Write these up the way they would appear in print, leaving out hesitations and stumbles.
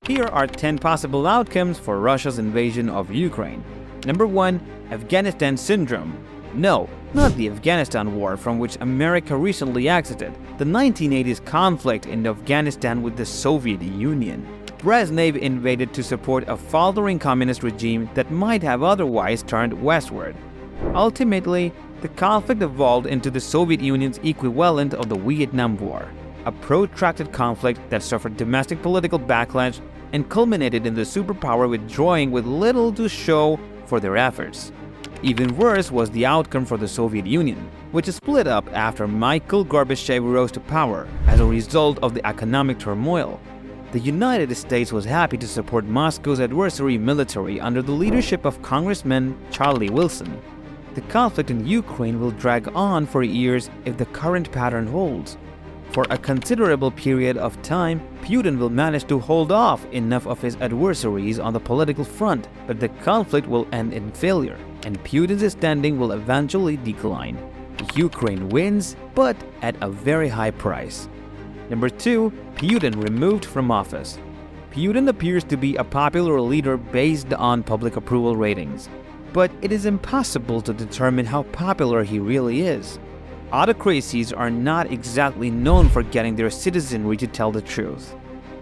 Here are 10 possible outcomes for Russia's invasion of Ukraine. Number 1. Afghanistan Syndrome. No, not the Afghanistan war from which America recently exited, the 1980s conflict in Afghanistan with the Soviet Union. Brezhnev invaded to support a faltering communist regime that might have otherwise turned westward. Ultimately, the conflict evolved into the Soviet Union's equivalent of the Vietnam War, a protracted conflict that suffered domestic political backlash and culminated in the superpower withdrawing with little to show for their efforts. Even worse was the outcome for the Soviet Union, which split up after Mikhail Gorbachev rose to power as a result of the economic turmoil. The United States was happy to support Moscow's adversary military under the leadership of Congressman Charlie Wilson. The conflict in Ukraine will drag on for years if the current pattern holds. For a considerable period of time, Putin will manage to hold off enough of his adversaries on the political front, but the conflict will end in failure, and Putin's standing will eventually decline. Ukraine wins, but at a very high price. Number 2. Putin removed from office. Putin appears to be a popular leader based on public approval ratings, but it is impossible to determine how popular he really is. Autocracies are not exactly known for getting their citizenry to tell the truth.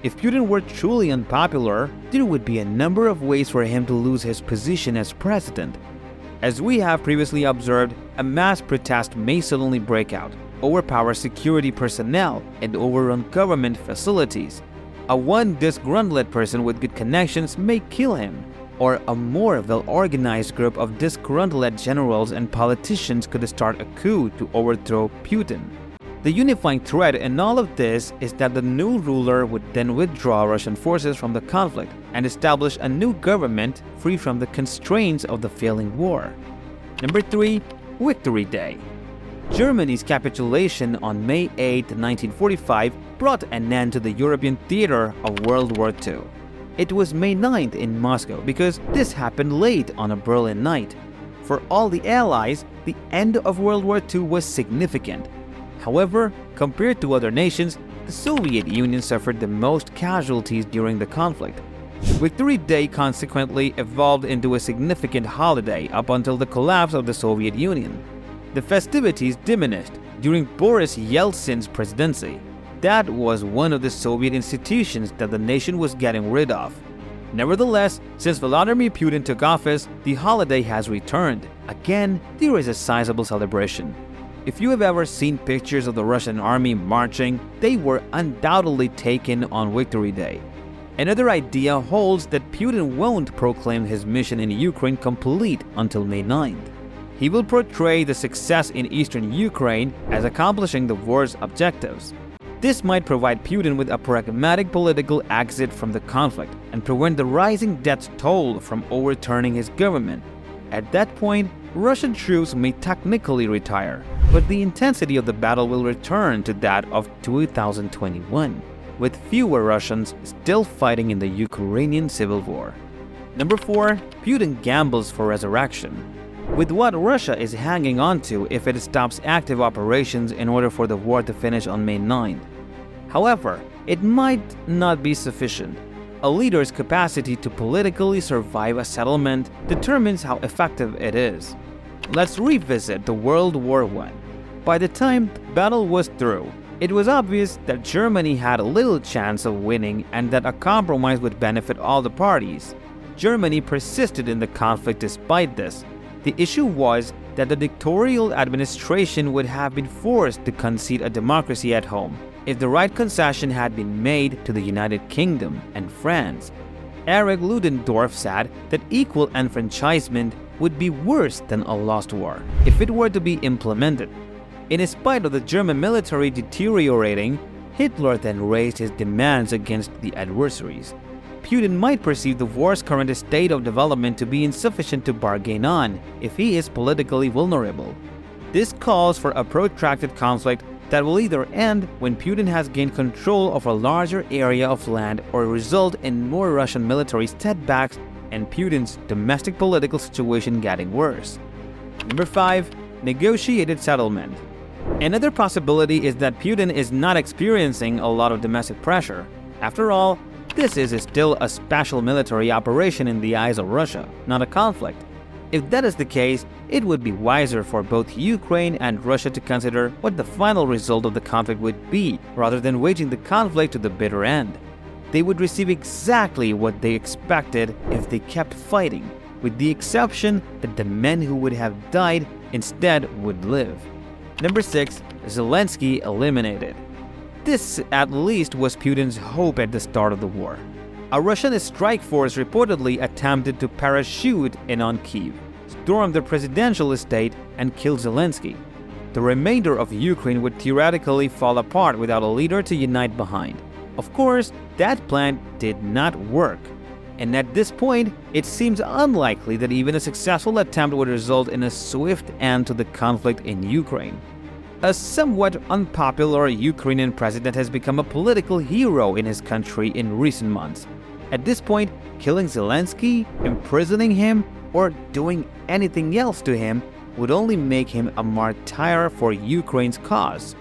If Putin were truly unpopular, there would be a number of ways for him to lose his position as president. As we have previously observed, a mass protest may suddenly break out, overpower security personnel, and overrun government facilities. A one disgruntled person with good connections may kill him, or a more well-organized group of disgruntled generals and politicians could start a coup to overthrow Putin. The unifying thread in all of this is that the new ruler would then withdraw Russian forces from the conflict and establish a new government free from the constraints of the failing war. Number 3. Victory Day. Germany's capitulation on May 8, 1945 brought an end to the European theater of World War II. It was May 9th in Moscow because this happened late on a Berlin night. For all the Allies, the end of World War II was significant. However, compared to other nations, the Soviet Union suffered the most casualties during the conflict. Victory Day consequently evolved into a significant holiday up until the collapse of the Soviet Union. The festivities diminished during Boris Yeltsin's presidency. That was one of the Soviet institutions that the nation was getting rid of. Nevertheless, since Vladimir Putin took office, the holiday has returned. Again, there is a sizable celebration. If you have ever seen pictures of the Russian army marching, they were undoubtedly taken on Victory Day. Another idea holds that Putin won't proclaim his mission in Ukraine complete until May 9th. He will portray the success in eastern Ukraine as accomplishing the war's objectives. This might provide Putin with a pragmatic political exit from the conflict and prevent the rising death toll from overturning his government. At that point, Russian troops may technically retire, but the intensity of the battle will return to that of 2021, with fewer Russians still fighting in the Ukrainian civil war. Number 4. Putin gambles for resurrection. With what Russia is hanging on to if it stops active operations in order for the war to finish on May 9th. However, it might not be sufficient. A leader's capacity to politically survive a settlement determines how effective it is. Let's revisit the World War I. By the time the battle was through, it was obvious that Germany had little chance of winning and that a compromise would benefit all the parties. Germany persisted in the conflict despite this. The issue was that the dictatorial administration would have been forced to concede a democracy at home if the right concession had been made to the United Kingdom and France. Erich Ludendorff said that equal enfranchisement would be worse than a lost war if it were to be implemented. In spite of the German military deteriorating, Hitler then raised his demands against the adversaries. Putin might perceive the war's current state of development to be insufficient to bargain on if he is politically vulnerable. This calls for a protracted conflict that will either end when Putin has gained control of a larger area of land or result in more Russian military setbacks and Putin's domestic political situation getting worse. Number 5. Negotiated settlement. Another possibility is that Putin is not experiencing a lot of domestic pressure. After all, This is still a special military operation in the eyes of Russia, not a conflict. If that is the case, it would be wiser for both Ukraine and Russia to consider what the final result of the conflict would be, rather than waging the conflict to the bitter end. They would receive exactly what they expected if they kept fighting, with the exception that the men who would have died instead would live. Number 6. Zelensky eliminated. This at least was Putin's hope at the start of the war. A Russian strike force reportedly attempted to parachute in on Kyiv, storm the presidential estate, and kill Zelensky. The remainder of Ukraine would theoretically fall apart without a leader to unite behind. Of course, that plan did not work, and at this point, it seems unlikely that even a successful attempt would result in a swift end to the conflict in Ukraine. A somewhat unpopular Ukrainian president has become a political hero in his country in recent months. At this point, killing Zelensky, imprisoning him, or doing anything else to him would only make him a martyr for Ukraine's cause.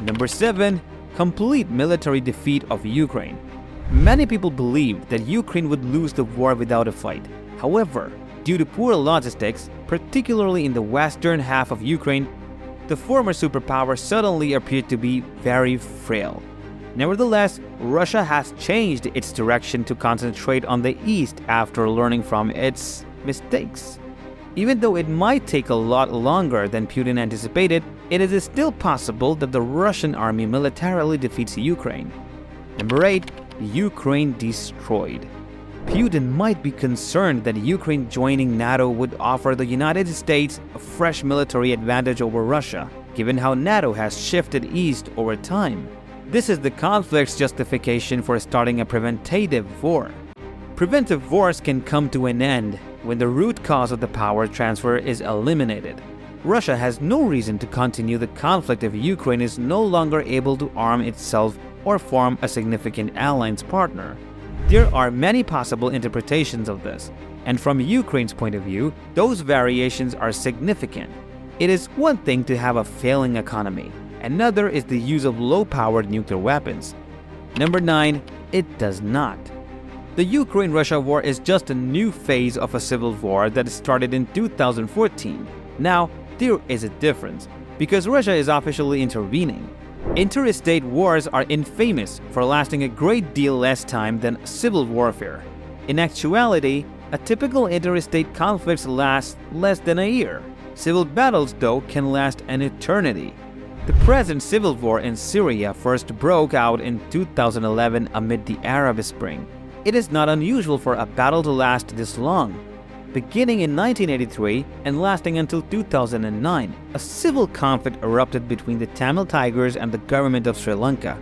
Number 7. Complete military defeat of Ukraine. Many people believed that Ukraine would lose the war without a fight. However, due to poor logistics, particularly in the western half of Ukraine, the former superpower suddenly appeared to be very frail. Nevertheless, Russia has changed its direction to concentrate on the east after learning from its mistakes. Even though it might take a lot longer than Putin anticipated, it is still possible that the Russian army militarily defeats Ukraine. Number 8. Ukraine destroyed. Putin might be concerned that Ukraine joining NATO would offer the United States a fresh military advantage over Russia, given how NATO has shifted east over time. This is the conflict's justification for starting a preventative war. Preventive wars can come to an end when the root cause of the power transfer is eliminated. Russia has no reason to continue the conflict if Ukraine is no longer able to arm itself or form a significant alliance partner. There are many possible interpretations of this, and from Ukraine's point of view, those variations are significant. It is one thing to have a failing economy, another is the use of low-powered nuclear weapons. Number 9. It does not. The Ukraine-Russia war is just a new phase of a civil war that started in 2014. Now, there is a difference, because Russia is officially intervening. Interstate wars are infamous for lasting a great deal less time than civil warfare. In actuality, a typical interstate conflict lasts less than a year. Civil battles, though, can last an eternity. The present civil war in Syria first broke out in 2011 amid the Arab Spring. It is not unusual for a battle to last this long. Beginning in 1983 and lasting until 2009, a civil conflict erupted between the Tamil Tigers and the government of Sri Lanka.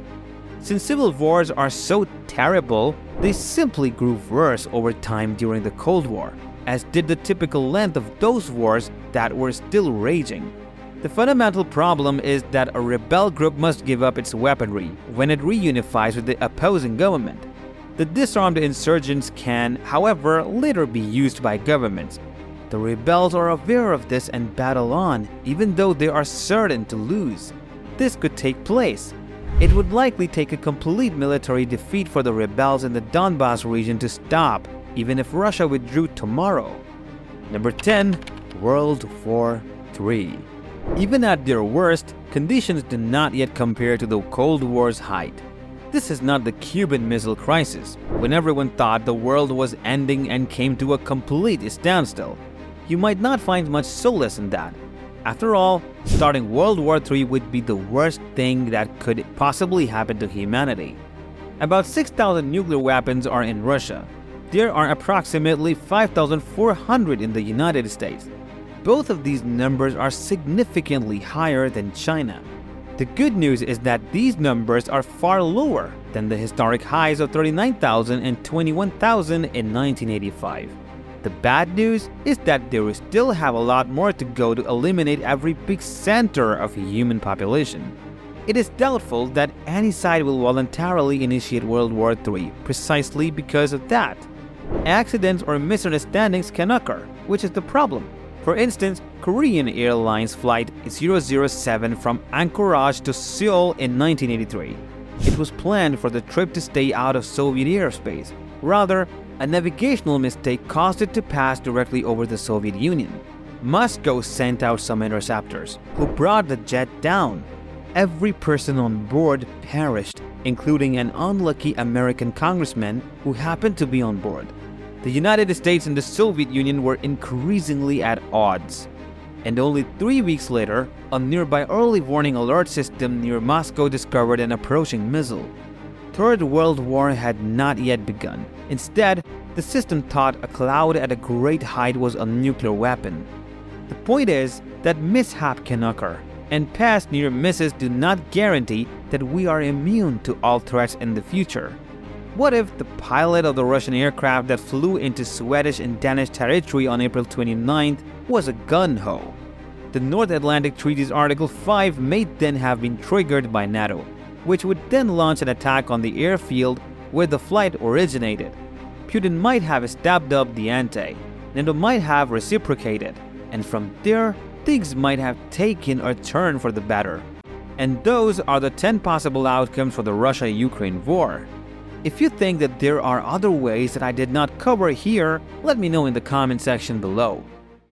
Since civil wars are so terrible, they simply grew worse over time during the Cold War, as did the typical length of those wars that were still raging. The fundamental problem is that a rebel group must give up its weaponry when it reunifies with the opposing government. The disarmed insurgents can, however, later be used by governments. The rebels are aware of this and battle on, even though they are certain to lose. This could take place. It would likely take a complete military defeat for the rebels in the Donbas region to stop, even if Russia withdrew tomorrow. Number 10. World War III. Even at their worst, conditions do not yet compare to the Cold War's height. This is not the Cuban Missile Crisis, when everyone thought the world was ending and came to a complete standstill. You might not find much solace in that. After all, starting World War III would be the worst thing that could possibly happen to humanity. About 6,000 nuclear weapons are in Russia. There are approximately 5,400 in the United States. Both of these numbers are significantly higher than China. The good news is that these numbers are far lower than the historic highs of 39,000 and 21,000 in 1985. The bad news is that they will still have a lot more to go to eliminate every big center of human population. It is doubtful that any side will voluntarily initiate World War III precisely because of that. Accidents or misunderstandings can occur, which is the problem. For instance, Korean Airlines Flight 007 from Anchorage to Seoul in 1983. it was planned for the trip to stay out of Soviet airspace. Rather, a navigational mistake caused it to pass directly over the Soviet Union. Moscow sent out some interceptors, who brought the jet down. Every person on board perished, including an unlucky American congressman who happened to be on board. The United States and the Soviet Union were increasingly at odds. And only 3 weeks later, a nearby early warning alert system near Moscow discovered an approaching missile. Third World War had not yet begun. Instead, the system thought a cloud at a great height was a nuclear weapon. The point is that mishap can occur, and past near misses do not guarantee that we are immune to all threats in the future. What if the pilot of the Russian aircraft that flew into Swedish and Danish territory on April 29th was a gun-ho? The North Atlantic Treaty's Article 5 may then have been triggered by NATO, which would then launch an attack on the airfield where the flight originated. Putin might have stepped up the ante, NATO might have reciprocated, and from there, things might have taken a turn for the better. And those are the 10 possible outcomes for the Russia-Ukraine war. If you think that there are other ways that I did not cover here, let me know in the comment section below.